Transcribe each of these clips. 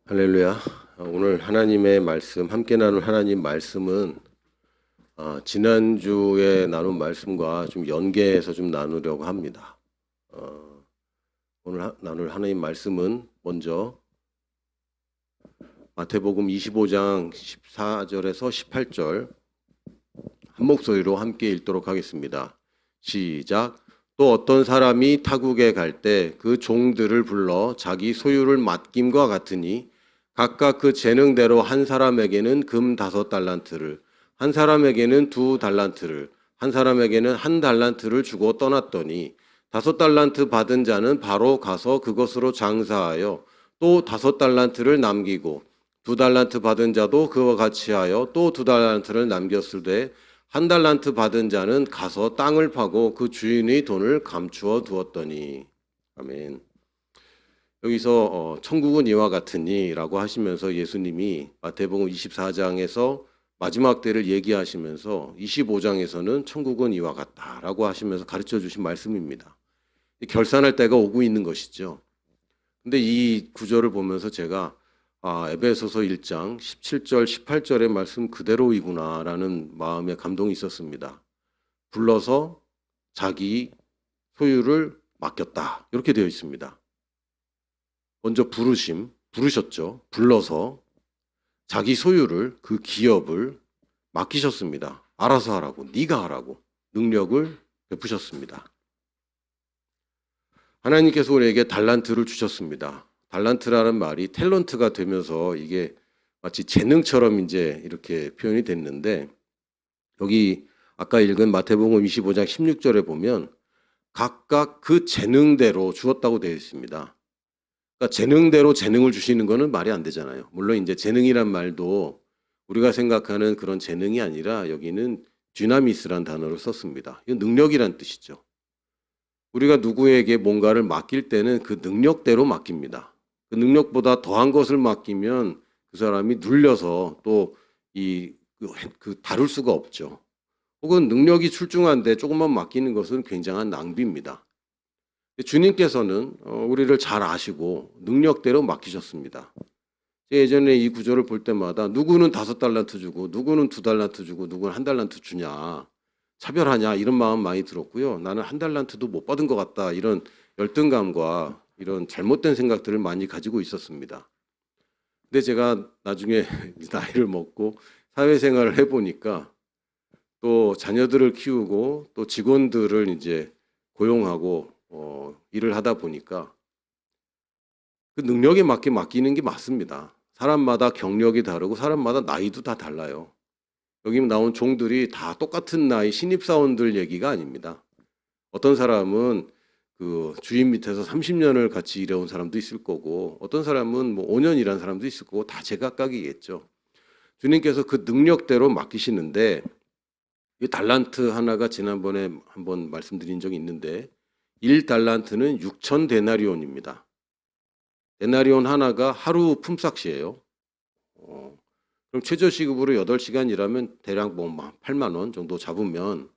할렐루야. 오늘 하나님의 말씀, 함께 나눌 하나님 말씀은 지난주에 나눈 말씀과 좀 연계해서 좀 나누려고 합니다. 오늘 나눌 하나님 말씀은 먼저 마태복음 25장 14절에서 18절 한 목소리로 함께 읽도록 하겠습니다. 시작. 또 어떤 사람이 타국에 갈 때 그 종들을 불러 자기 소유를 맡김과 같으니 각각 그 재능대로 한 사람에게는 금 5달란트를, 한 사람에게는 2달란트를, 한 사람에게는 1달란트를 주고 떠났더니 5달란트 받은 자는 바로 가서 그것으로 장사하여 또 5달란트를 남기고 2달란트 받은 자도 그와 같이 하여 또 2달란트를 남겼으되 1달란트 받은 자는 가서 땅을 파고 그 주인의 돈을 감추어 두었더니. 아멘. 여기서 천국은 이와 같으니라고 하시면서 예수님이 마태복음 24장에서 마지막 때를 얘기하시면서 25장에서는 천국은 이와 같다라고 하시면서 가르쳐 주신 말씀입니다. 결산할 때가 오고 있는 것이죠. 근데 이 구절을 보면서 제가 에베소서 1장 17절 18절의 말씀 그대로이구나라는 마음에 감동이 있었습니다. 불러서 자기 소유를 맡겼다 이렇게 되어 있습니다. 먼저 부르셨죠. 불러서 자기 소유를, 그 기업을 맡기셨습니다. 알아서 하라고, 네가 하라고 능력을 베푸셨습니다. 하나님께서 우리에게 달란트를 주셨습니다. 달란트라는 말이 탤런트가 되면서 이게 마치 재능처럼 이제 이렇게 표현이 됐는데, 여기 아까 읽은 마태복음 25장 16절에 보면 각각 그 재능대로 주었다고 되어 있습니다. 그러니까 재능대로 재능을 주시는 거는 말이 안 되잖아요. 물론 이제 재능이란 말도 우리가 생각하는 그런 재능이 아니라 여기는 듀나미스란 단어를 썼습니다. 이건 능력이란 뜻이죠. 우리가 누구에게 뭔가를 맡길 때는 그 능력대로 맡깁니다. 그 능력보다 더한 것을 맡기면 그 사람이 눌려서 또 다룰 수가 없죠. 혹은 능력이 출중한데 조금만 맡기는 것은 굉장한 낭비입니다. 주님께서는 우리를 잘 아시고 능력대로 맡기셨습니다. 예전에 이 구절을 볼 때마다 누구는 5달란트 주고 누구는 2달란트 주고 누구는 1달란트 주냐, 차별하냐 이런 마음 많이 들었고요. 나는 1달란트도 못 받은 것 같다 이런 열등감과 이런 잘못된 생각들을 많이 가지고 있었습니다. 근데 제가 나중에 나이를 먹고 사회생활을 해보니까 또 자녀들을 키우고 또 직원들을 이제 고용하고 일을 하다 보니까 그 능력에 맞게 맡기는 게 맞습니다. 사람마다 경력이 다르고 사람마다 나이도 다 달라요. 여기 나온 종들이 다 똑같은 나이 신입사원들 얘기가 아닙니다. 어떤 사람은 그 주인 밑에서 30년을 같이 일해온 사람도 있을 거고 어떤 사람은 뭐 5년 일한 사람도 있을 거고 다 제각각이겠죠. 주님께서 그 능력대로 맡기시는데 이 달란트 하나가 지난번에 한번 말씀드린 적이 있는데 1달란트는 6천 데나리온입니다. 데나리온 하나가 하루 품삯이에요. 그럼 최저시급으로 8시간 일하면 대략 뭐 8만 원 정도 잡으면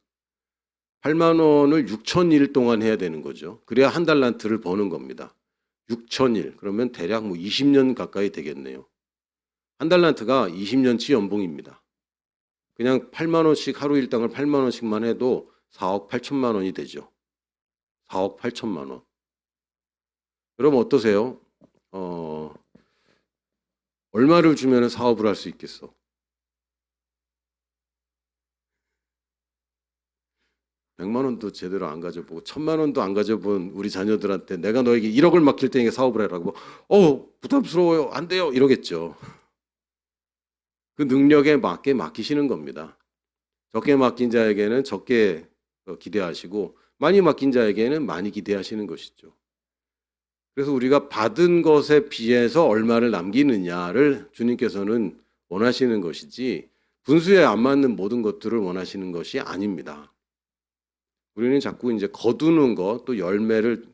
8만 원을 6천일 동안 해야 되는 거죠. 그래야 1달란트를 버는 겁니다. 6천일 그러면 대략 뭐 20년 가까이 되겠네요. 1달란트가 20년치 연봉입니다. 그냥 8만 원씩 하루 일당을 8만 원씩만 해도 4억 8천만 원이 되죠. 4억 8천만 원. 여러분 어떠세요? 얼마를 주면 사업을 할 수 있겠어? 100만 원도 제대로 안 가져보고 1000만 원도 안 가져본 우리 자녀들한테 내가 너에게 1억을 맡길 테니까 사업을 해라고 부담스러워요. 안 돼요. 이러겠죠. 그 능력에 맞게 맡기시는 겁니다. 적게 맡긴 자에게는 적게 기대하시고 많이 맡긴 자에게는 많이 기대하시는 것이죠. 그래서 우리가 받은 것에 비해서 얼마를 남기느냐를 주님께서는 원하시는 것이지 분수에 안 맞는 모든 것들을 원하시는 것이 아닙니다. 우리는 자꾸 이제 거두는 것, 또 열매를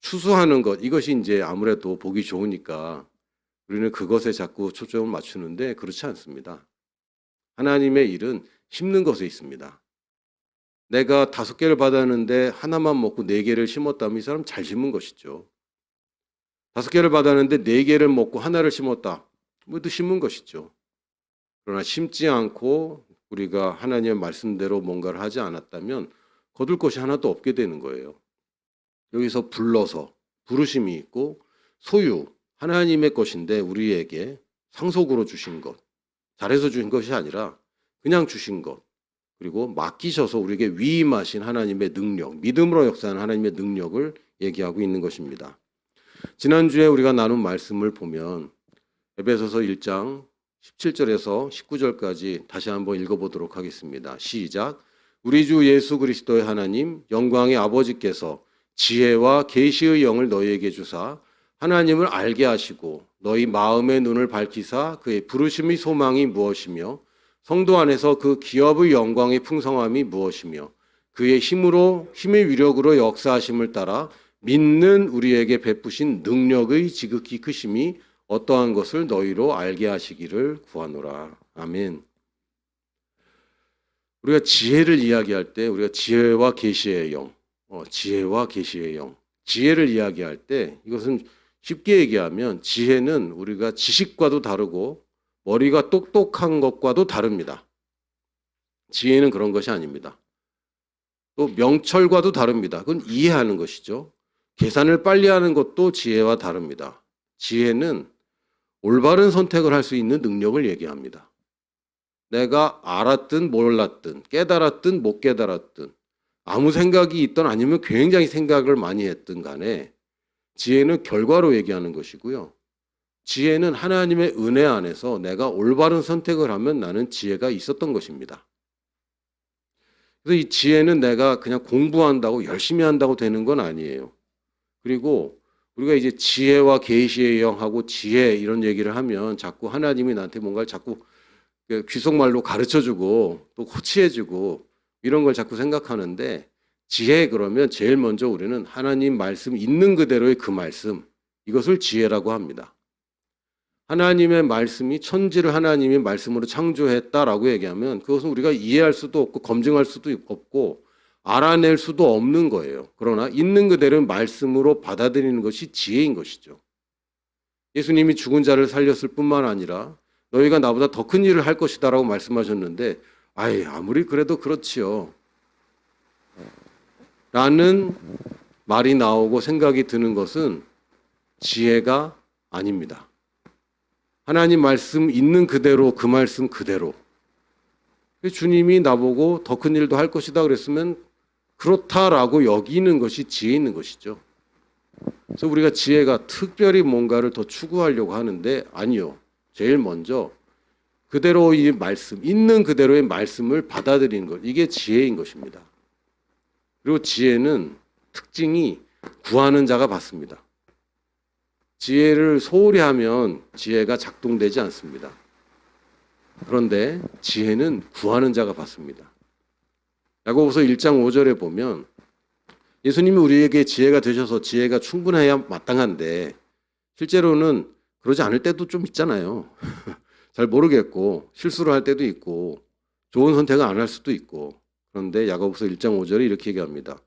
추수하는 것, 이것이 이제 아무래도 보기 좋으니까 우리는 그것에 자꾸 초점을 맞추는데 그렇지 않습니다. 하나님의 일은 심는 것에 있습니다. 내가 5개를 받았는데 하나만 먹고 4개를 심었다면 이 사람 잘 심은 것이죠. 5개를 받았는데 4개를 먹고 하나를 심었다. 모두 심은 것이죠. 그러나 심지 않고 우리가 하나님의 말씀대로 뭔가를 하지 않았다면 거둘 것이 하나도 없게 되는 거예요. 여기서 불러서 부르심이 있고 소유, 하나님의 것인데 우리에게 상속으로 주신 것, 잘해서 주신 것이 아니라 그냥 주신 것, 그리고 맡기셔서 우리에게 위임하신 하나님의 능력, 믿음으로 역사하는 하나님의 능력을 얘기하고 있는 것입니다. 지난주에 우리가 나눈 말씀을 보면 에베소서 1장 17절에서 19절까지 다시 한번 읽어보도록 하겠습니다. 시작. 우리 주 예수 그리스도의 하나님 영광의 아버지께서 지혜와 계시의 영을 너희에게 주사 하나님을 알게 하시고 너희 마음의 눈을 밝히사 그의 부르심의 소망이 무엇이며 성도 안에서 그 기업의 영광의 풍성함이 무엇이며 그의 힘의 위력으로 역사하심을 따라 믿는 우리에게 베푸신 능력의 지극히 크심이 어떠한 것을 너희로 알게 하시기를 구하노라. 아멘. 우리가 지혜를 이야기할 때 우리가 지혜와 계시의 영, 지혜와 계시의 영, 지혜를 이야기할 때 이것은 쉽게 얘기하면 지혜는 우리가 지식과도 다르고 머리가 똑똑한 것과도 다릅니다. 지혜는 그런 것이 아닙니다. 또 명철과도 다릅니다. 그건 이해하는 것이죠. 계산을 빨리 하는 것도 지혜와 다릅니다. 지혜는 올바른 선택을 할 수 있는 능력을 얘기합니다. 내가 알았든 몰랐든 깨달았든 못 깨달았든 아무 생각이 있든 아니면 굉장히 생각을 많이 했든 간에 지혜는 결과로 얘기하는 것이고요. 지혜는 하나님의 은혜 안에서 내가 올바른 선택을 하면 나는 지혜가 있었던 것입니다. 그래서 이 지혜는 내가 그냥 공부한다고 열심히 한다고 되는 건 아니에요. 그리고 우리가 이제 지혜와 계시의 영하고 지혜 이런 얘기를 하면 자꾸 하나님이 나한테 뭔가를 자꾸 귀속말로 가르쳐주고 또 코치해주고 이런 걸 자꾸 생각하는데 지혜 그러면 제일 먼저 우리는 하나님 말씀 있는 그대로의 그 말씀 이것을 지혜라고 합니다. 하나님의 말씀이 천지를 하나님이 말씀으로 창조했다라고 얘기하면 그것은 우리가 이해할 수도 없고 검증할 수도 없고 알아낼 수도 없는 거예요. 그러나 있는 그대로 말씀으로 받아들이는 것이 지혜인 것이죠. 예수님이 죽은 자를 살렸을 뿐만 아니라 너희가 나보다 더 큰 일을 할 것이다라고 말씀하셨는데 아무리 그래도 그렇지요. 라는 말이 나오고 생각이 드는 것은 지혜가 아닙니다. 하나님 말씀 있는 그대로 그 말씀 그대로. 주님이 나보고 더 큰 일도 할 것이다 그랬으면 그렇다라고 여기는 것이 지혜 있는 것이죠. 그래서 우리가 지혜가 특별히 뭔가를 더 추구하려고 하는데 아니요. 제일 먼저 그대로의 말씀, 있는 그대로의 말씀을 받아들이는 것. 이게 지혜인 것입니다. 그리고 지혜는 특징이 구하는 자가 받습니다. 지혜를 소홀히 하면 지혜가 작동되지 않습니다. 그런데 지혜는 구하는 자가 받습니다. 야고보서 1장 5절에 보면 예수님이 우리에게 지혜가 되셔서 지혜가 충분해야 마땅한데 실제로는 그러지 않을 때도 좀 있잖아요. 잘 모르겠고 실수를 할 때도 있고 좋은 선택을 안 할 수도 있고 그런데 야고보서 1장 5절에 이렇게 얘기합니다.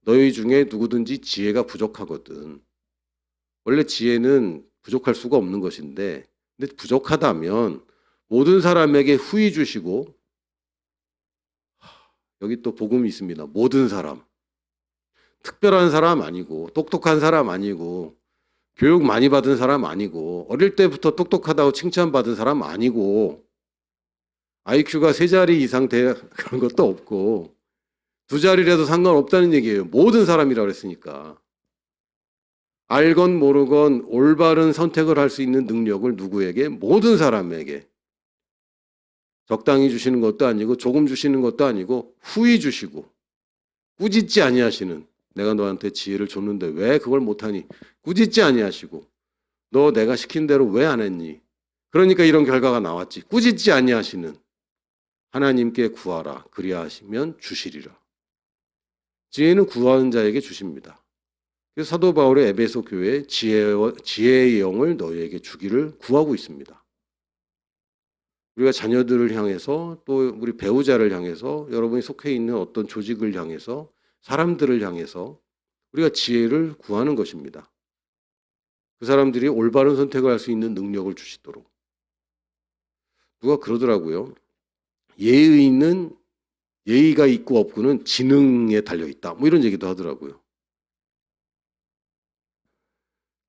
너희 중에 누구든지 지혜가 부족하거든. 원래 지혜는 부족할 수가 없는 것인데 근데 부족하다면 모든 사람에게 후히 주시고 여기 또 복음이 있습니다. 모든 사람. 특별한 사람 아니고 똑똑한 사람 아니고 교육 많이 받은 사람 아니고 어릴 때부터 똑똑하다고 칭찬받은 사람 아니고 IQ가 3자리 이상 그런 것도 없고 2자리라도 상관없다는 얘기예요. 모든 사람이라고 했으니까. 알건 모르건 올바른 선택을 할 수 있는 능력을 누구에게? 모든 사람에게. 적당히 주시는 것도 아니고 조금 주시는 것도 아니고 후히 주시고 꾸짖지 아니하시는 내가 너한테 지혜를 줬는데 왜 그걸 못하니? 꾸짖지 아니하시고 너 내가 시킨 대로 왜 안 했니? 그러니까 이런 결과가 나왔지. 꾸짖지 아니하시는 하나님께 구하라. 그리하시면 주시리라. 지혜는 구하는 자에게 주십니다. 그래서 사도 바울의 에베소 교회에 지혜의 영을 너희에게 주기를 구하고 있습니다. 우리가 자녀들을 향해서 또 우리 배우자를 향해서 여러분이 속해 있는 어떤 조직을 향해서 사람들을 향해서 우리가 지혜를 구하는 것입니다. 그 사람들이 올바른 선택을 할 수 있는 능력을 주시도록. 누가 그러더라고요. 예의는 예의가 있고 없고는 지능에 달려 있다. 뭐 이런 얘기도 하더라고요.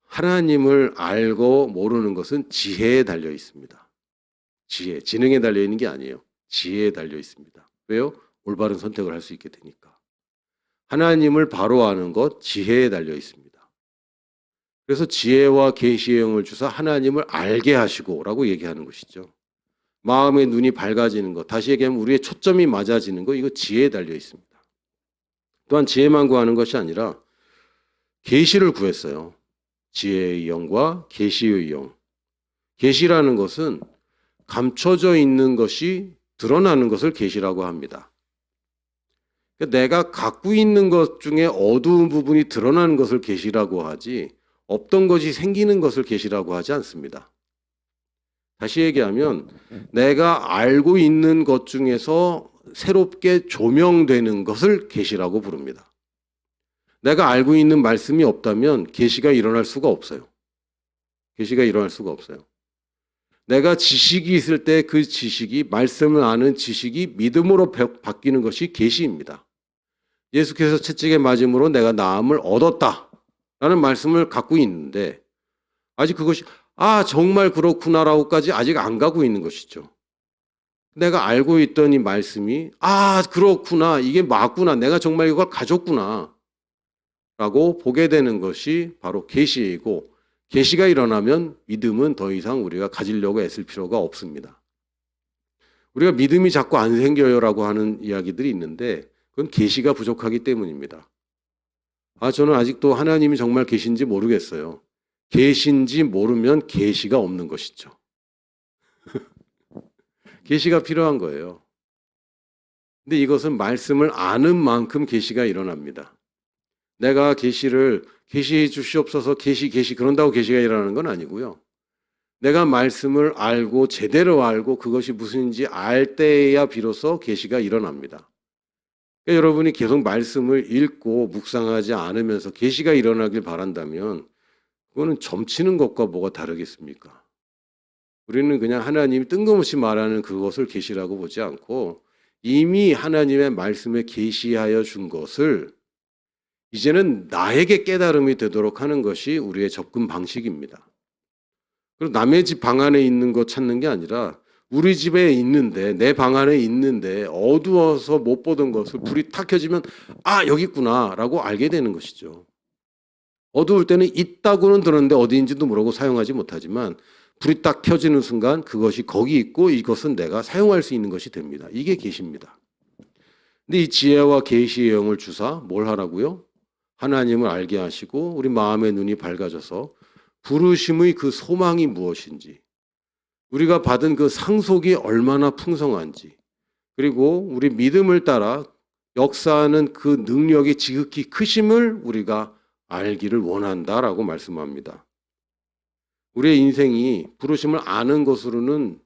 하나님을 알고 모르는 것은 지혜에 달려 있습니다. 지혜, 지능에 달려 있는 게 아니에요. 지혜에 달려 있습니다. 왜요? 올바른 선택을 할 수 있게 되니까. 하나님을 바로 아는 것, 지혜에 달려 있습니다. 그래서 지혜와 계시의 영을 주사 하나님을 알게 하시고라고 얘기하는 것이죠. 마음의 눈이 밝아지는 것, 다시 얘기하면 우리의 초점이 맞아지는 것, 이거 지혜에 달려 있습니다. 또한 지혜만 구하는 것이 아니라 계시를 구했어요. 지혜의 영과 계시의 영. 계시라는 것은 감춰져 있는 것이 드러나는 것을 계시라고 합니다. 내가 갖고 있는 것 중에 어두운 부분이 드러나는 것을 계시라고 하지, 없던 것이 생기는 것을 계시라고 하지 않습니다. 다시 얘기하면 내가 알고 있는 것 중에서 새롭게 조명되는 것을 계시라고 부릅니다. 내가 알고 있는 말씀이 없다면 계시가 일어날 수가 없어요. 계시가 일어날 수가 없어요. 내가 지식이 있을 때 그 지식이, 말씀을 아는 지식이 믿음으로 바뀌는 것이 계시입니다. 예수께서 채찍에 맞음으로 내가 나음을 얻었다 라는 말씀을 갖고 있는데 아직 그것이 정말 그렇구나라고까지 아직 안 가고 있는 것이죠. 내가 알고 있던 이 말씀이 그렇구나, 이게 맞구나, 내가 정말 이걸 가졌구나 라고 보게 되는 것이 바로 계시이고, 계시가 일어나면 믿음은 더 이상 우리가 가지려고 애쓸 필요가 없습니다. 우리가 믿음이 자꾸 안 생겨요라고 하는 이야기들이 있는데 그건 계시가 부족하기 때문입니다. 저는 아직도 하나님이 정말 계신지 모르겠어요. 계신지 모르면 계시가 없는 것이죠. 계시가 필요한 거예요. 근데 이것은 말씀을 아는 만큼 계시가 일어납니다. 내가 계시를 계시해 주시옵소서 계시 그런다고 계시가 일어나는 건 아니고요. 내가 말씀을 알고 제대로 알고 그것이 무슨지 알 때야 비로소 계시가 일어납니다. 그러니까 여러분이 계속 말씀을 읽고 묵상하지 않으면서 계시가 일어나길 바란다면 그거는 점치는 것과 뭐가 다르겠습니까? 우리는 그냥 하나님이 뜬금없이 말하는 그것을 계시라고 보지 않고 이미 하나님의 말씀에 계시하여 준 것을 이제는 나에게 깨달음이 되도록 하는 것이 우리의 접근 방식입니다. 그리고 남의 집 방 안에 있는 것 찾는 게 아니라 우리 집에 있는데, 내 방 안에 있는데 어두워서 못 보던 것을 불이 탁 켜지면 여기 있구나 라고 알게 되는 것이죠. 어두울 때는 있다고는 들었는데 어디인지도 모르고 사용하지 못하지만 불이 딱 켜지는 순간 그것이 거기 있고 이것은 내가 사용할 수 있는 것이 됩니다. 이게 계시입니다. 근데 이 지혜와 계시의 영을 주사 뭘 하라고요? 하나님을 알게 하시고 우리 마음의 눈이 밝아져서 부르심의 그 소망이 무엇인지, 우리가 받은 그 상속이 얼마나 풍성한지, 그리고 우리 믿음을 따라 역사하는 그 능력이 지극히 크심을 우리가 알기를 원한다라고 말씀합니다. 우리의 인생이 부르심을 아는 것으로는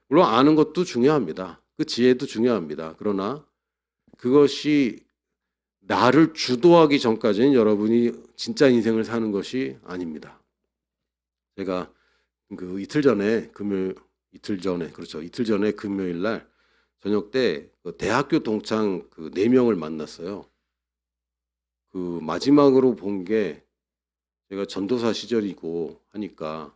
물론 아는 것도 중요합니다. 그 지혜도 중요합니다. 그러나 그것이 나를 주도하기 전까지는 여러분이 진짜 인생을 사는 것이 아닙니다. 제가 이틀 전에 금요일 날 저녁 때 대학교 동창 4명을 만났어요. 마지막으로 본 게 제가 전도사 시절이고 하니까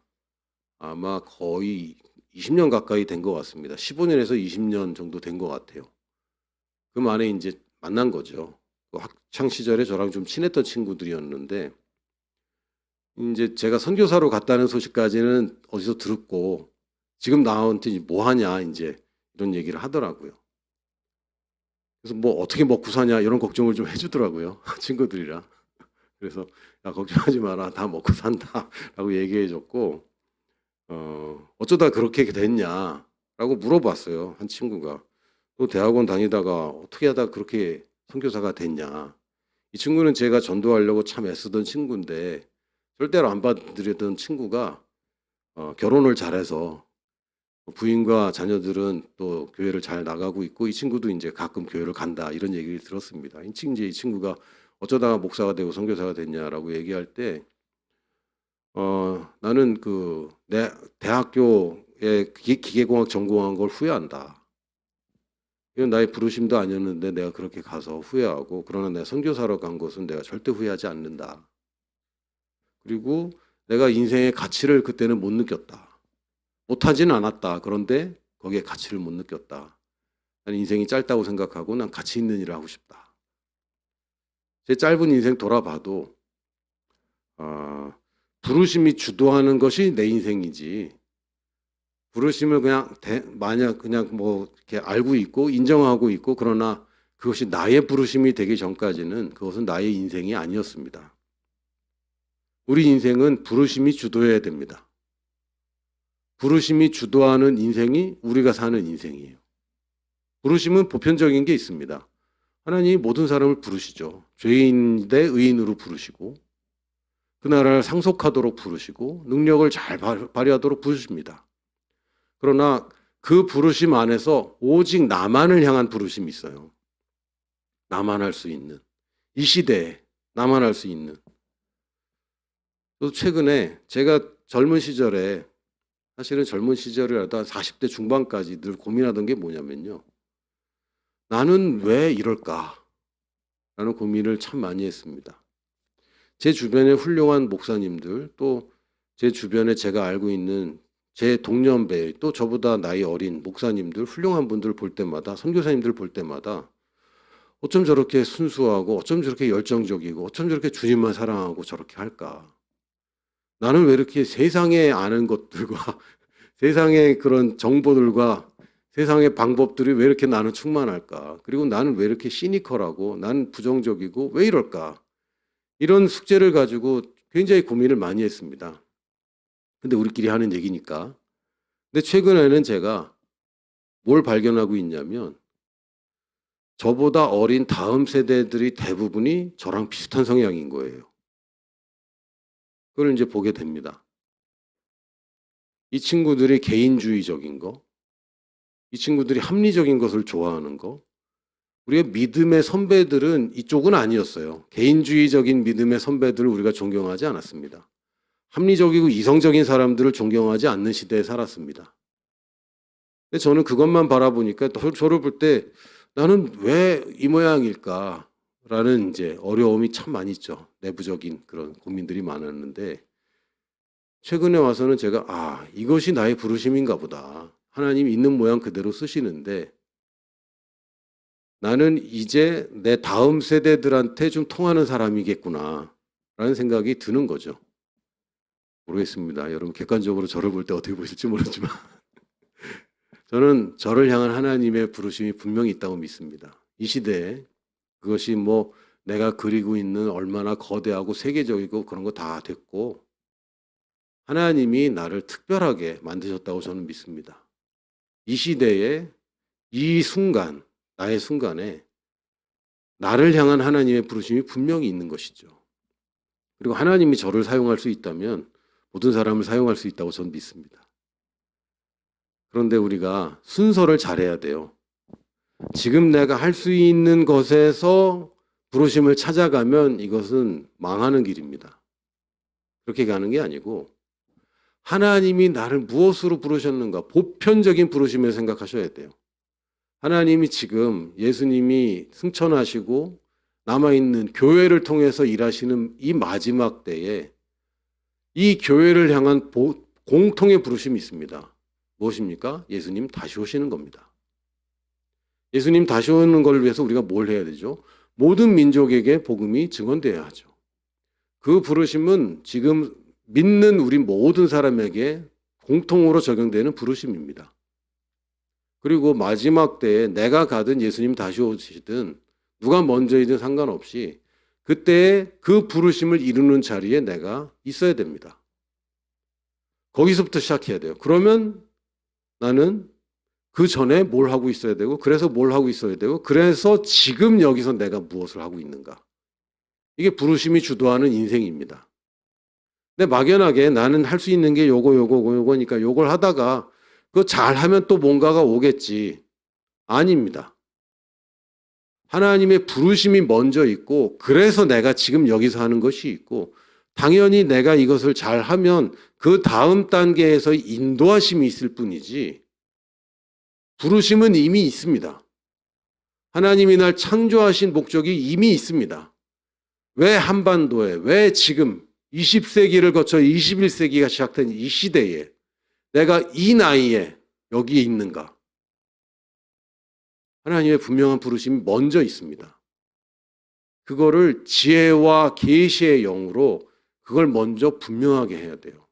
아마 거의 20년 가까이 된 것 같습니다. 15년에서 20년 정도 된 것 같아요. 그 만에 이제 만난 거죠. 학창 시절에 저랑 좀 친했던 친구들이었는데 이제 제가 선교사로 갔다는 소식까지는 어디서 들었고 지금 나한테 뭐 하냐 이제 이런 얘기를 하더라고요. 그래서 뭐 어떻게 먹고 사냐 이런 걱정을 좀 해주더라고요. 친구들이랑. 그래서 걱정하지 마라, 다 먹고 산다라고 얘기해줬고 어쩌다 그렇게 됐냐라고 물어봤어요. 한 친구가. 또 대학원 다니다가 어떻게 하다 그렇게 선교사가 됐냐. 이 친구는 제가 전도하려고 참 애쓰던 친구인데 절대로 안 받아들였던 친구가 결혼을 잘해서 부인과 자녀들은 또 교회를 잘 나가고 있고 이 친구도 이제 가끔 교회를 간다 이런 얘기를 들었습니다. 이 친구가 어쩌다가 목사가 되고 선교사가 됐냐라고 얘기할 때 나는 내 대학교에 기계공학 전공한 걸 후회한다. 이건 나의 부르심도 아니었는데 내가 그렇게 가서 후회하고, 그러나 내가 선교사로 간 것은 내가 절대 후회하지 않는다. 그리고 내가 인생의 가치를 그때는 못 느꼈다. 못하진 않았다. 그런데 거기에 가치를 못 느꼈다. 난 인생이 짧다고 생각하고 난 가치 있는 일을 하고 싶다. 제 짧은 인생 돌아봐도 부르심이 주도하는 것이 내 인생이지, 부르심을 만약 그냥 뭐 이렇게 알고 있고 인정하고 있고, 그러나 그것이 나의 부르심이 되기 전까지는 그것은 나의 인생이 아니었습니다. 우리 인생은 부르심이 주도해야 됩니다. 부르심이 주도하는 인생이 우리가 사는 인생이에요. 부르심은 보편적인 게 있습니다. 하나님이 모든 사람을 부르시죠. 죄인 대 의인으로 부르시고, 그 나라를 상속하도록 부르시고, 능력을 잘 발휘하도록 부르십니다. 그러나 그 부르심 안에서 오직 나만을 향한 부르심이 있어요. 나만 할 수 있는, 이 시대에 나만 할 수 있는. 또 최근에 제가 젊은 시절에, 사실은 젊은 시절이라도 40대 중반까지 늘 고민하던 게 뭐냐면요, 나는 왜 이럴까? 라는 고민을 참 많이 했습니다. 제 주변에 훌륭한 목사님들, 또 제 주변에 제가 알고 있는 제 동년배, 또 저보다 나이 어린 목사님들, 훌륭한 분들 볼 때마다, 선교사님들 볼 때마다 어쩜 저렇게 순수하고, 어쩜 저렇게 열정적이고, 어쩜 저렇게 주님만 사랑하고 저렇게 할까? 나는 왜 이렇게 세상에 아는 것들과 세상의 그런 정보들과 세상의 방법들이 왜 이렇게 나는 충만할까? 그리고 나는 왜 이렇게 시니컬하고, 나는 부정적이고, 왜 이럴까? 이런 숙제를 가지고 굉장히 고민을 많이 했습니다. 근데 우리끼리 하는 얘기니까. 근데 최근에는 제가 뭘 발견하고 있냐면, 저보다 어린 다음 세대들이 대부분이 저랑 비슷한 성향인 거예요. 그걸 이제 보게 됩니다. 이 친구들이 개인주의적인 거, 이 친구들이 합리적인 것을 좋아하는 거, 우리가 믿음의 선배들은 이쪽은 아니었어요. 개인주의적인 믿음의 선배들을 우리가 존경하지 않았습니다. 합리적이고 이성적인 사람들을 존경하지 않는 시대에 살았습니다. 근데 저는 그것만 바라보니까 저를 볼 때 나는 왜 이 모양일까? 라는 이제 어려움이 참 많이 있죠. 내부적인 그런 고민들이 많았는데, 최근에 와서는 제가 이것이 나의 부르심인가 보다. 하나님이 있는 모양 그대로 쓰시는데 나는 이제 내 다음 세대들한테 좀 통하는 사람이겠구나 라는 생각이 드는 거죠. 모르겠습니다. 여러분 객관적으로 저를 볼 때 어떻게 보실지 모르지만 저는 저를 향한 하나님의 부르심이 분명히 있다고 믿습니다. 이 시대에 그것이 뭐 내가 그리고 있는 얼마나 거대하고 세계적이고 그런 거 다 됐고, 하나님이 나를 특별하게 만드셨다고 저는 믿습니다. 이 시대에 이 순간, 나의 순간에 나를 향한 하나님의 부르심이 분명히 있는 것이죠. 그리고 하나님이 저를 사용할 수 있다면 모든 사람을 사용할 수 있다고 저는 믿습니다. 그런데 우리가 순서를 잘해야 돼요. 지금 내가 할 수 있는 것에서 부르심을 찾아가면 이것은 망하는 길입니다. 그렇게 가는 게 아니고, 하나님이 나를 무엇으로 부르셨는가, 보편적인 부르심을 생각하셔야 돼요. 하나님이 지금 예수님이 승천하시고 남아있는 교회를 통해서 일하시는 이 마지막 때에 이 교회를 향한 공통의 부르심이 있습니다. 무엇입니까? 예수님 다시 오시는 겁니다. 예수님 다시 오는 걸 위해서 우리가 뭘 해야 되죠? 모든 민족에게 복음이 증언되어야 하죠. 그 부르심은 지금 믿는 우리 모든 사람에게 공통으로 적용되는 부르심입니다. 그리고 마지막 때에 내가 가든 예수님 다시 오시든 누가 먼저이든 상관없이 그때에 그 부르심을 이루는 자리에 내가 있어야 됩니다. 거기서부터 시작해야 돼요. 그러면 나는 그 전에 뭘 하고 있어야 되고, 그래서 뭘 하고 있어야 되고, 그래서 지금 여기서 내가 무엇을 하고 있는가. 이게 부르심이 주도하는 인생입니다. 근데 막연하게 나는 할 수 있는 게 요거니까 요걸 하다가 그거 잘하면 또 뭔가가 오겠지. 아닙니다. 하나님의 부르심이 먼저 있고, 그래서 내가 지금 여기서 하는 것이 있고, 당연히 내가 이것을 잘하면 그 다음 단계에서 인도하심이 있을 뿐이지 부르심은 이미 있습니다. 하나님이 날 창조하신 목적이 이미 있습니다. 왜 한반도에, 왜 지금 20세기를 거쳐 21세기가 시작된 이 시대에 내가 이 나이에 여기에 있는가? 하나님의 분명한 부르심이 먼저 있습니다. 그거를 지혜와 계시의 영으로 그걸 먼저 분명하게 해야 돼요.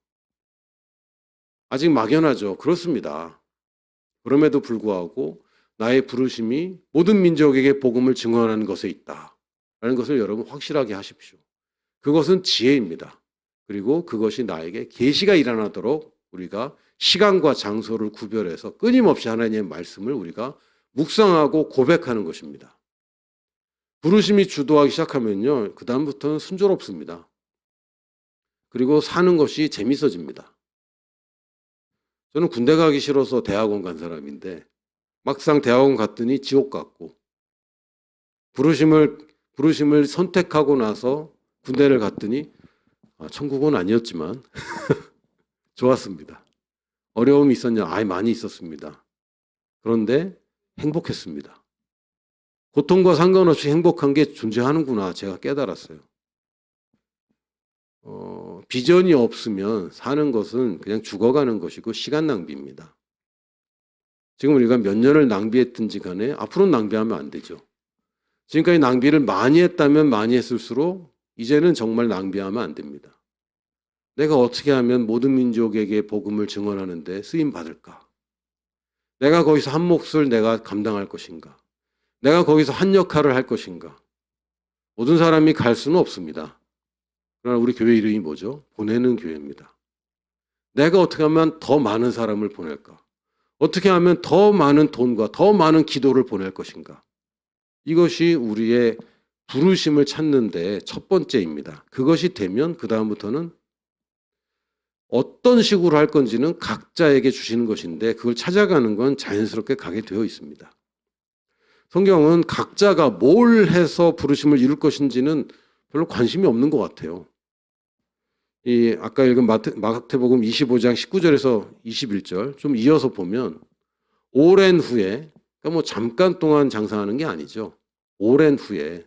아직 막연하죠. 그렇습니다. 그럼에도 불구하고 나의 부르심이 모든 민족에게 복음을 증언하는 것에 있다. 라는 것을 여러분 확실하게 하십시오. 그것은 지혜입니다. 그리고 그것이 나에게 계시가 일어나도록 우리가 시간과 장소를 구별해서 끊임없이 하나님의 말씀을 우리가 묵상하고 고백하는 것입니다. 부르심이 주도하기 시작하면요, 그 다음부터는 순조롭습니다. 그리고 사는 것이 재밌어집니다. 저는 군대 가기 싫어서 대학원 간 사람인데 막상 대학원 갔더니 지옥 같고 부르심을 선택하고 나서 군대를 갔더니 천국은 아니었지만 좋았습니다. 어려움이 있었냐? 많이 있었습니다. 그런데 행복했습니다. 고통과 상관없이 행복한 게 존재하는구나 제가 깨달았어요. 비전이 없으면 사는 것은 그냥 죽어가는 것이고 시간 낭비입니다. 지금 우리가 몇 년을 낭비했든지 간에 앞으로는 낭비하면 안 되죠. 지금까지 낭비를 많이 했다면 많이 했을수록 이제는 정말 낭비하면 안 됩니다. 내가 어떻게 하면 모든 민족에게 복음을 증언하는 데 쓰임 받을까? 내가 거기서 한 몫을 내가 감당할 것인가? 내가 거기서 한 역할을 할 것인가? 모든 사람이 갈 수는 없습니다. 그러나 우리 교회 이름이 뭐죠? 보내는 교회입니다. 내가 어떻게 하면 더 많은 사람을 보낼까? 어떻게 하면 더 많은 돈과 더 많은 기도를 보낼 것인가? 이것이 우리의 부르심을 찾는 데 첫 번째입니다. 그것이 되면 그 다음부터는 어떤 식으로 할 건지는 각자에게 주시는 것인데 그걸 찾아가는 건 자연스럽게 가게 되어 있습니다. 성경은 각자가 뭘 해서 부르심을 이룰 것인지는 별로 관심이 없는 것 같아요. 아까 읽은 마태복음 25장 19절에서 21절 좀 이어서 보면 오랜 후에, 그러니까 뭐 잠깐 동안 장사하는 게 아니죠. 오랜 후에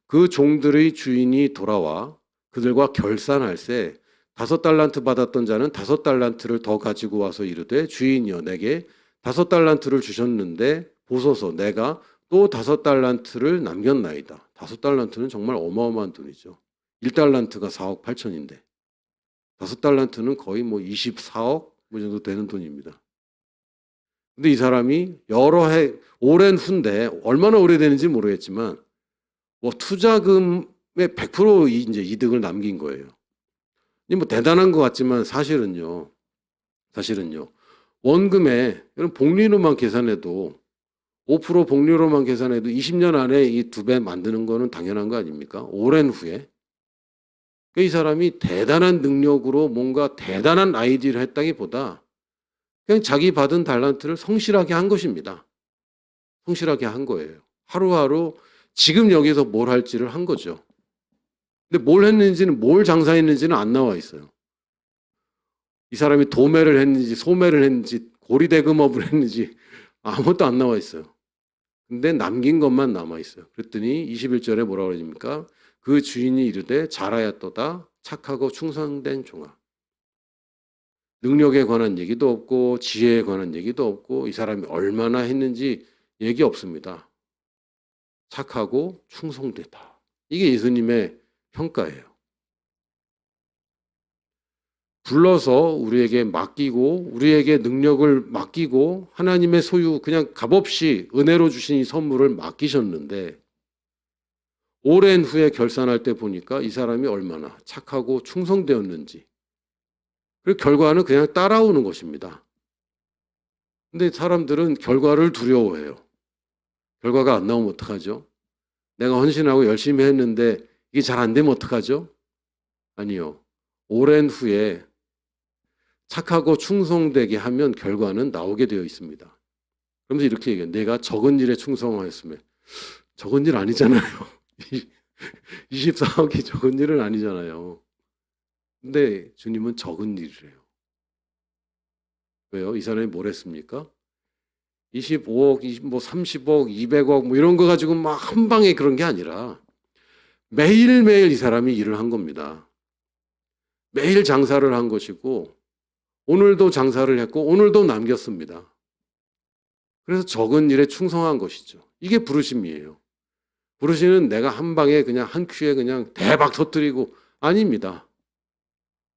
그 종들의 주인이 돌아와 그들과 결산할세 5달란트 받았던 자는 5달란트를 더 가지고 와서 이르되 주인이여 내게 5달란트를 주셨는데 보소서 내가 또 5달란트를 남겼나이다. 5달란트는 정말 어마어마한 돈이죠. 1달란트가 4억 8천인데 5달란트는 거의 뭐 24억 뭐 정도 되는 돈입니다. 근데 이 사람이 여러 해 오랜 후인데 얼마나 오래되는지 모르겠지만 뭐 투자금의 100% 이제 이득을 남긴 거예요. 뭐 대단한 것 같지만 사실은요. 원금에 복리로만 계산해도 5% 복리로만 계산해도 20년 안에 이 2배 만드는 거는 당연한 거 아닙니까? 오랜 후에. 이 사람이 대단한 능력으로 뭔가 대단한 아이디어를 했다기보다 그냥 자기 받은 달란트를 성실하게 한 것입니다. 성실하게 한 거예요. 하루하루 지금 여기서 뭘 할지를 한 거죠. 근데 뭘 했는지는, 뭘 장사했는지는 안 나와 있어요. 이 사람이 도매를 했는지 소매를 했는지 고리대금업을 했는지 아무것도 안 나와 있어요. 근데 남긴 것만 남아 있어요. 그랬더니 21절에 뭐라고 그러십니까? 그 주인이 이르되 잘하였도다 착하고 충성된 종아. 능력에 관한 얘기도 없고 지혜에 관한 얘기도 없고 이 사람이 얼마나 했는지 얘기 없습니다. 착하고 충성되다. 이게 예수님의 평가예요. 불러서 우리에게 맡기고 우리에게 능력을 맡기고 하나님의 소유 그냥 값없이 은혜로 주신 이 선물을 맡기셨는데 오랜 후에 결산할 때 보니까 이 사람이 얼마나 착하고 충성되었는지 그리고 결과는 그냥 따라오는 것입니다. 근데 사람들은 결과를 두려워해요. 결과가 안 나오면 어떡하죠? 내가 헌신하고 열심히 했는데 이게 잘 안 되면 어떡하죠? 아니요. 오랜 후에 착하고 충성되게 하면 결과는 나오게 되어 있습니다. 그러면서 이렇게 얘기해요. 내가 적은 일에 충성하였으면 적은 일 아니잖아요. 24억이 적은 일은 아니잖아요. 근데 주님은 적은 일이래요. 왜요? 이 사람이 뭘 했습니까? 25억, 뭐 30억, 200억 뭐 이런 거 가지고 막 한 방에 그런 게 아니라 매일매일 이 사람이 일을 한 겁니다. 매일 장사를 한 것이고 오늘도 장사를 했고 오늘도 남겼습니다. 그래서 적은 일에 충성한 것이죠. 이게 부르심이에요. 부르심은 내가 한 방에 그냥 한 큐에 그냥 대박 터뜨리고 아닙니다.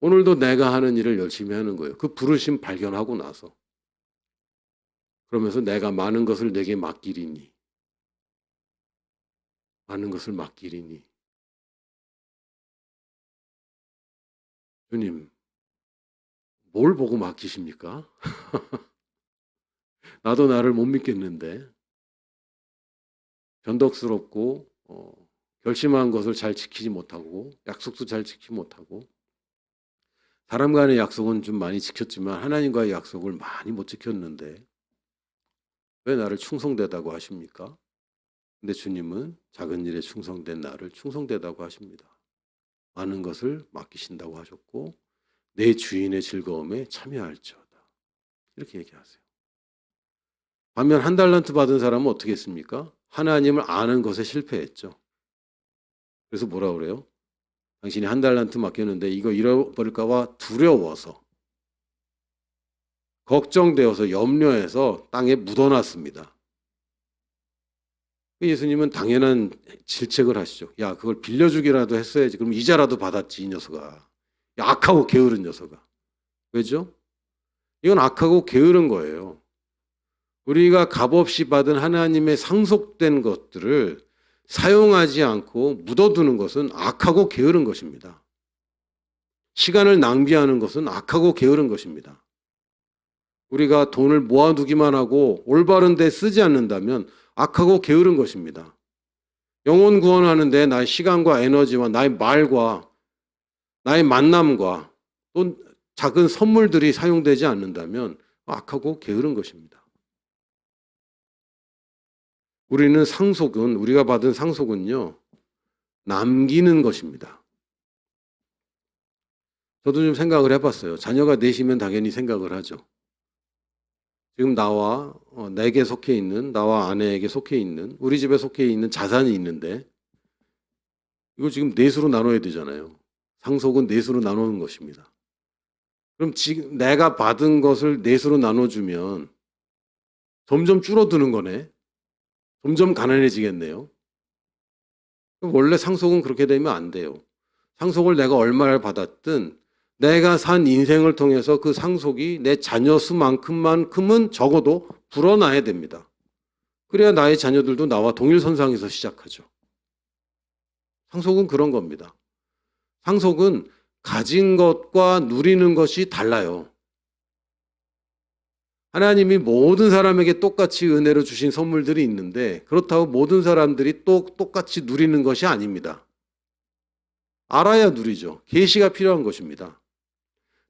오늘도 내가 하는 일을 열심히 하는 거예요. 그 부르심 발견하고 나서. 그러면서 내가 많은 것을 내게 맡기리니. 많은 것을 맡기리니. 주님, 뭘 보고 맡기십니까? 나도 나를 못 믿겠는데. 변덕스럽고 결심한 것을 잘 지키지 못하고 약속도 잘 지키지 못하고 사람 간의 약속은 좀 많이 지켰지만 하나님과의 약속을 많이 못 지켰는데 왜 나를 충성되다고 하십니까? 근데 주님은 작은 일에 충성된 나를 충성되다고 하십니다. 많은 것을 맡기신다고 하셨고 내 주인의 즐거움에 참여할지어다. 이렇게 얘기하세요. 반면 한 달란트 받은 사람은 어떻게 했습니까? 하나님을 아는 것에 실패했죠. 그래서 뭐라 그래요? 당신이 한 달란트 맡겼는데 이거 잃어버릴까 봐 두려워서 걱정되어서 염려해서 땅에 묻어놨습니다. 예수님은 당연한 질책을 하시죠. 야, 그걸 빌려주기라도 했어야지. 그럼 이자라도 받았지, 이 녀석아. 야, 악하고 게으른 녀석아. 왜죠? 이건 악하고 게으른 거예요. 우리가 값없이 받은 하나님의 상속된 것들을 사용하지 않고 묻어두는 것은 악하고 게으른 것입니다. 시간을 낭비하는 것은 악하고 게으른 것입니다. 우리가 돈을 모아두기만 하고 올바른 데 쓰지 않는다면 악하고 게으른 것입니다. 영혼 구원하는데 나의 시간과 에너지와 나의 말과 나의 만남과 또 작은 선물들이 사용되지 않는다면 악하고 게으른 것입니다. 우리가 받은 상속은요, 남기는 것입니다. 저도 좀 생각을 해봤어요. 자녀가 넷이면 당연히 생각을 하죠. 지금 나와 내게 속해 있는, 나와 아내에게 속해 있는, 우리 집에 속해 있는 자산이 있는데 이거 지금 넷으로 나눠야 되잖아요. 상속은 넷으로 나누는 것입니다. 그럼 지금 내가 받은 것을 넷으로 나눠주면 점점 줄어드는 거네. 점점 가난해지겠네요. 원래 상속은 그렇게 되면 안 돼요. 상속을 내가 얼마를 받았든 내가 산 인생을 통해서 그 상속이 내 자녀 수만큼은 적어도 불어나야 됩니다. 그래야 나의 자녀들도 나와 동일선상에서 시작하죠. 상속은 그런 겁니다. 상속은 가진 것과 누리는 것이 달라요. 하나님이 모든 사람에게 똑같이 은혜로 주신 선물들이 있는데 그렇다고 모든 사람들이 똑같이 누리는 것이 아닙니다. 알아야 누리죠. 계시가 필요한 것입니다.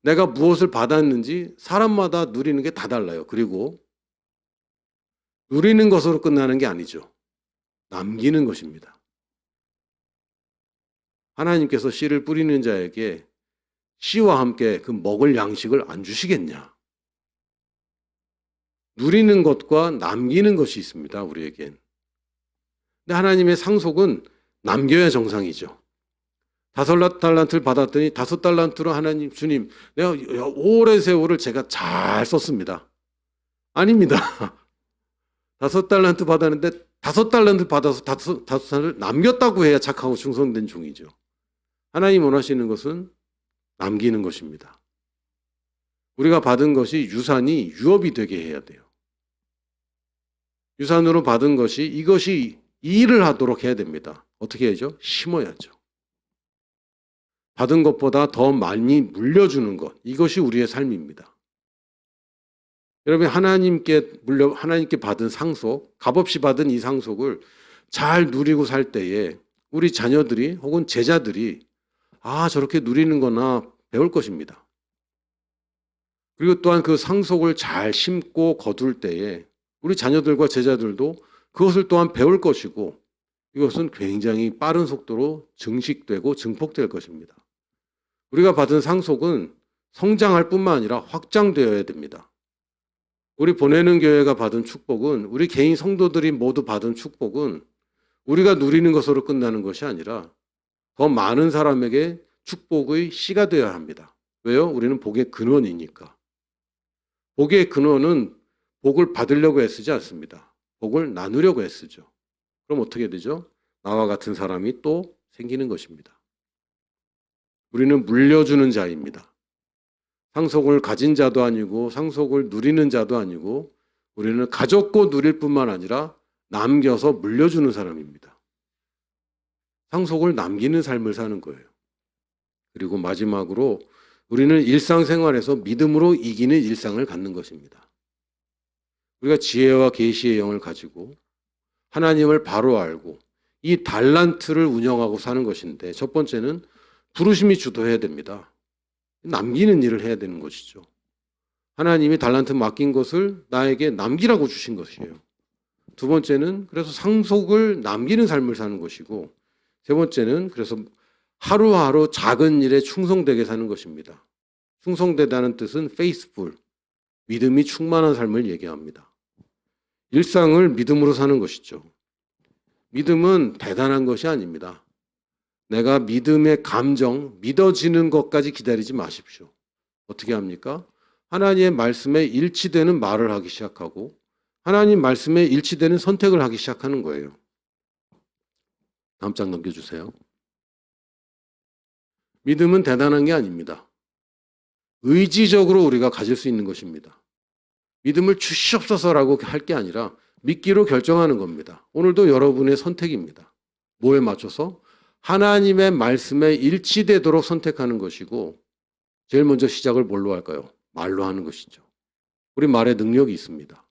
내가 무엇을 받았는지 사람마다 누리는 게 다 달라요. 그리고 누리는 것으로 끝나는 게 아니죠. 남기는 것입니다. 하나님께서 씨를 뿌리는 자에게 씨와 함께 그 먹을 양식을 안 주시겠냐? 누리는 것과 남기는 것이 있습니다. 우리에겐. 근데 하나님의 상속은 남겨야 정상이죠. 5달란트를 받았더니 5달란트로 하나님, 주님, 내가 오랜 세월을 제가 잘 썼습니다. 아닙니다. 5달란트 받았는데 5달란트 받아서 5달을 남겼다고 해야 착하고 충성된 종이죠. 하나님 원하시는 것은 남기는 것입니다. 우리가 받은 것이 유산이 유업이 되게 해야 돼요. 유산으로 받은 것이 이것이 일을 하도록 해야 됩니다. 어떻게 해야죠? 심어야죠. 받은 것보다 더 많이 물려주는 것, 이것이 우리의 삶입니다. 여러분, 하나님께 받은 상속, 값없이 받은 이 상속을 잘 누리고 살 때에 우리 자녀들이 혹은 제자들이 저렇게 누리는 거나 배울 것입니다. 그리고 또한 그 상속을 잘 심고 거둘 때에 우리 자녀들과 제자들도 그것을 또한 배울 것이고 이것은 굉장히 빠른 속도로 증식되고 증폭될 것입니다. 우리가 받은 상속은 성장할 뿐만 아니라 확장되어야 됩니다. 우리 보내는 교회가 받은 축복은, 우리 개인 성도들이 모두 받은 축복은 우리가 누리는 것으로 끝나는 것이 아니라 더 많은 사람에게 축복의 씨가 되어야 합니다. 왜요? 우리는 복의 근원이니까. 복의 근원은 복을 받으려고 애쓰지 않습니다. 복을 나누려고 애쓰죠. 그럼 어떻게 되죠? 나와 같은 사람이 또 생기는 것입니다. 우리는 물려주는 자입니다. 상속을 가진 자도 아니고 상속을 누리는 자도 아니고 우리는 가졌고 누릴 뿐만 아니라 남겨서 물려주는 사람입니다. 상속을 남기는 삶을 사는 거예요. 그리고 마지막으로 우리는 일상생활에서 믿음으로 이기는 일상을 갖는 것입니다. 우리가 지혜와 계시의 영을 가지고 하나님을 바로 알고 이 달란트를 운영하고 사는 것인데, 첫 번째는 부르심이 주도해야 됩니다. 남기는 일을 해야 되는 것이죠. 하나님이 달란트 맡긴 것을 나에게 남기라고 주신 것이에요. 두 번째는 그래서 상속을 남기는 삶을 사는 것이고, 세 번째는 그래서 하루하루 작은 일에 충성되게 사는 것입니다. 충성되다는 뜻은 faithful, 믿음이 충만한 삶을 얘기합니다. 일상을 믿음으로 사는 것이죠. 믿음은 대단한 것이 아닙니다. 내가 믿음의 감정, 믿어지는 것까지 기다리지 마십시오. 어떻게 합니까? 하나님의 말씀에 일치되는 말을 하기 시작하고 하나님 말씀에 일치되는 선택을 하기 시작하는 거예요. 다음 장 넘겨주세요. 믿음은 대단한 게 아닙니다. 의지적으로 우리가 가질 수 있는 것입니다. 믿음을 주시옵소서라고 할 게 아니라 믿기로 결정하는 겁니다. 오늘도 여러분의 선택입니다. 뭐에 맞춰서? 하나님의 말씀에 일치되도록 선택하는 것이고, 제일 먼저 시작을 뭘로 할까요? 말로 하는 것이죠. 우리 말에 능력이 있습니다.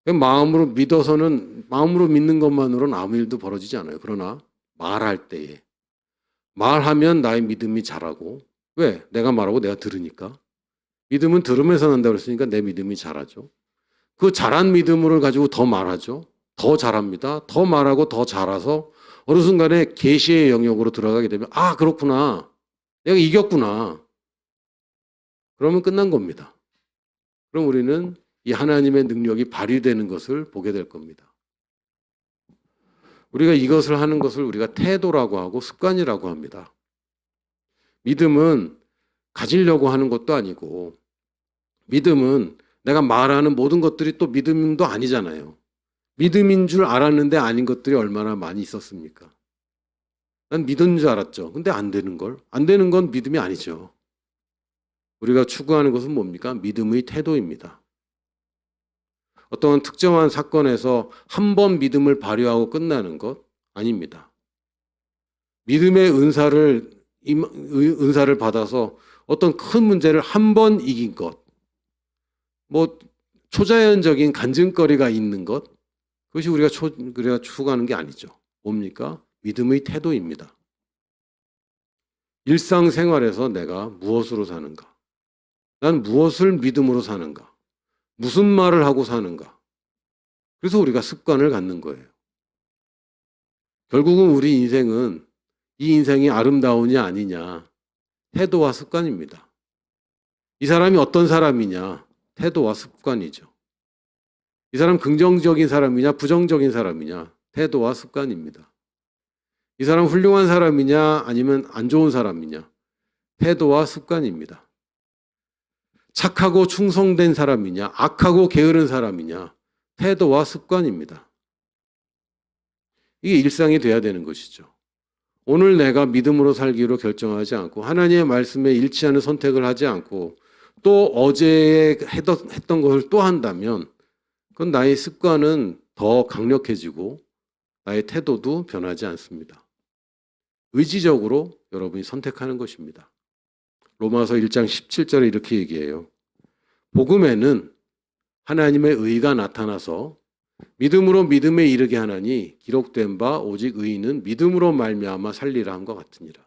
마음으로 믿는 것만으로는 아무 일도 벌어지지 않아요. 그러나 말할 때에, 말하면 나의 믿음이 자라고. 왜? 내가 말하고 내가 들으니까. 믿음은 들으면서 난다고 그랬으니까 내 믿음이 자라죠. 그 자란 믿음을 가지고 더 말하죠. 더 자랍니다. 더 말하고 더 자라서 어느 순간에 계시의 영역으로 들어가게 되면, 아, 그렇구나. 내가 이겼구나. 그러면 끝난 겁니다. 그럼 우리는 이 하나님의 능력이 발휘되는 것을 보게 될 겁니다. 우리가 이것을 하는 것을 우리가 태도라고 하고 습관이라고 합니다. 믿음은 가지려고 하는 것도 아니고, 믿음은 내가 말하는 모든 것들이 또 믿음도 아니잖아요. 믿음인 줄 알았는데 아닌 것들이 얼마나 많이 있었습니까? 난 믿은 줄 알았죠. 근데 안 되는 걸. 안 되는 건 믿음이 아니죠. 우리가 추구하는 것은 뭡니까? 믿음의 태도입니다. 어떠한 특정한 사건에서 한 번 믿음을 발휘하고 끝나는 것 아닙니다. 믿음의 은사를 받아서 어떤 큰 문제를 한 번 이긴 것, 초자연적인 간증거리가 있는 것, 그것이 우리가 추구하는 게 아니죠. 뭡니까? 믿음의 태도입니다. 일상생활에서 내가 무엇으로 사는가? 난 무엇을 믿음으로 사는가? 무슨 말을 하고 사는가? 그래서 우리가 습관을 갖는 거예요. 결국은 우리 인생은 이 인생이 아름다우냐 아니냐, 태도와 습관입니다. 이 사람이 어떤 사람이냐, 태도와 습관이죠. 이 사람 긍정적인 사람이냐 부정적인 사람이냐, 태도와 습관입니다. 이 사람 훌륭한 사람이냐 아니면 안 좋은 사람이냐, 태도와 습관입니다. 착하고 충성된 사람이냐 악하고 게으른 사람이냐, 태도와 습관입니다. 이게 일상이 돼야 되는 것이죠. 오늘 내가 믿음으로 살기로 결정하지 않고 하나님의 말씀에 일치하는 선택을 하지 않고 또 어제 했던 것을 또 한다면, 그건 나의 습관은 더 강력해지고 나의 태도도 변하지 않습니다. 의지적으로 여러분이 선택하는 것입니다. 로마서 1장 17절에 이렇게 얘기해요. 복음에는 하나님의 의가 나타나서 믿음으로 믿음에 이르게 하나니 기록된 바 오직 의인은 믿음으로 말미암아 살리라 함과 같으니라.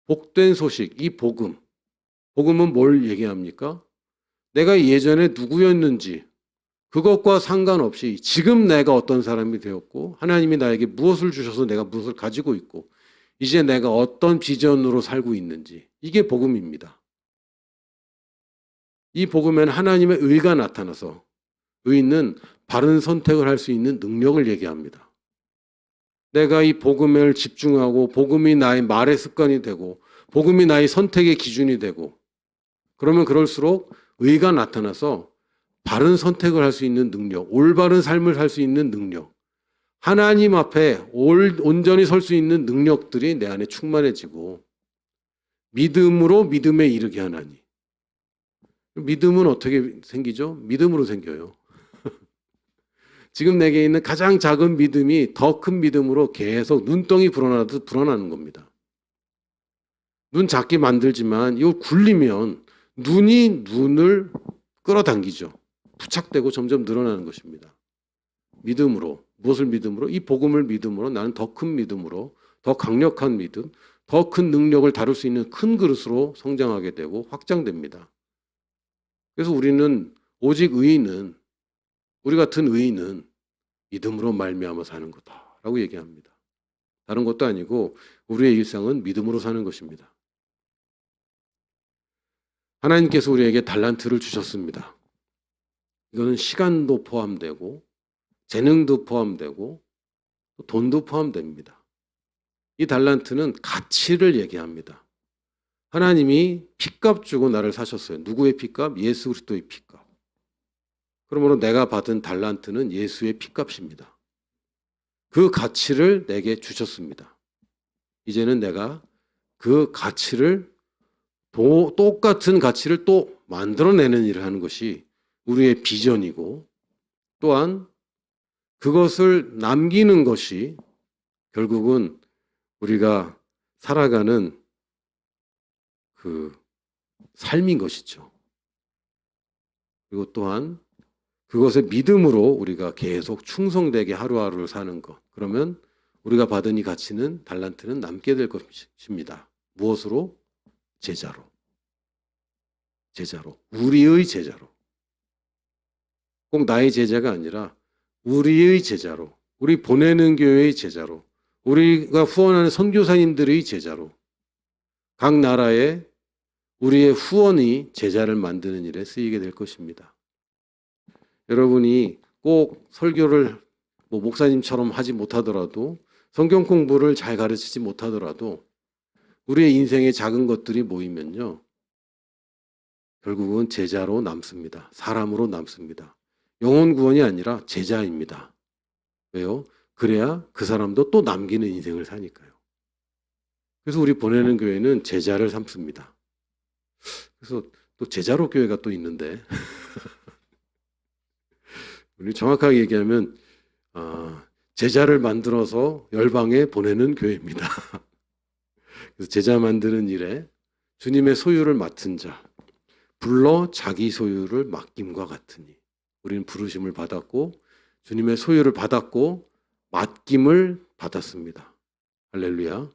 복된 소식, 이 복음은 뭘 얘기합니까? 내가 예전에 누구였는지 그것과 상관없이 지금 내가 어떤 사람이 되었고 하나님이 나에게 무엇을 주셔서 내가 무엇을 가지고 있고 이제 내가 어떤 비전으로 살고 있는지, 이게 복음입니다. 이 복음에는 하나님의 의가 나타나서 의는 바른 선택을 할 수 있는 능력을 얘기합니다. 내가 이 복음을 집중하고 복음이 나의 말의 습관이 되고 복음이 나의 선택의 기준이 되고 그러면 그럴수록 의가 나타나서 바른 선택을 할 수 있는 능력, 올바른 삶을 살 수 있는 능력, 하나님 앞에 온전히 설 수 있는 능력들이 내 안에 충만해지고 믿음으로 믿음에 이르게 하나니. 믿음은 어떻게 생기죠? 믿음으로 생겨요. 지금 내게 있는 가장 작은 믿음이 더 큰 믿음으로 계속 눈덩이 불어나듯 불어나는 겁니다. 눈 작게 만들지만 이거 굴리면 눈이 눈을 끌어당기죠. 부착되고 점점 늘어나는 것입니다. 믿음으로, 무엇을 믿음으로? 이 복음을 믿음으로 나는 더 큰 믿음으로, 더 강력한 믿음, 더 큰 능력을 다룰 수 있는 큰 그릇으로 성장하게 되고 확장됩니다. 그래서 우리는 오직 의인은, 우리 같은 의인은 믿음으로 말미암아 사는 거다라고 얘기합니다. 다른 것도 아니고 우리의 일상은 믿음으로 사는 것입니다. 하나님께서 우리에게 달란트를 주셨습니다. 이거는 시간도 포함되고 재능도 포함되고 돈도 포함됩니다. 이 달란트는 가치를 얘기합니다. 하나님이 핏값 주고 나를 사셨어요. 누구의 핏값? 예수 그리스도의 핏값. 그러므로 내가 받은 달란트는 예수의 핏값입니다. 그 가치를 내게 주셨습니다. 이제는 내가 그 가치를 똑같은 가치를 또 만들어내는 일을 하는 것이 우리의 비전이고 또한 그것을 남기는 것이 결국은 우리가 살아가는 그 삶인 것이죠. 그리고 또한 그것의 믿음으로 우리가 계속 충성되게 하루하루를 사는 것. 그러면 우리가 받은 이 가치는 달란트는 남게 될 것입니다. 무엇으로? 제자로. 제자로. 우리의 제자로. 꼭 나의 제자가 아니라 우리의 제자로. 우리 보내는 교회의 제자로. 우리가 후원하는 선교사님들의 제자로. 각 나라에 우리의 후원이 제자를 만드는 일에 쓰이게 될 것입니다. 여러분이 꼭 설교를 목사님처럼 하지 못하더라도 성경 공부를 잘 가르치지 못하더라도 우리의 인생의 작은 것들이 모이면요. 결국은 제자로 남습니다. 사람으로 남습니다. 영혼 구원이 아니라 제자입니다. 왜요? 그래야 그 사람도 또 남기는 인생을 사니까요. 그래서 우리 보내는 교회는 제자를 삼습니다. 그래서 또 제자로 교회가 또 있는데 우리 정확하게 얘기하면 제자를 만들어서 열방에 보내는 교회입니다. 그래서 제자 만드는 일에 주님의 소유를 맡은 자, 불러 자기 소유를 맡김과 같으니 우리는 부르심을 받았고 주님의 소유를 받았고 맡김을 받았습니다. 할렐루야.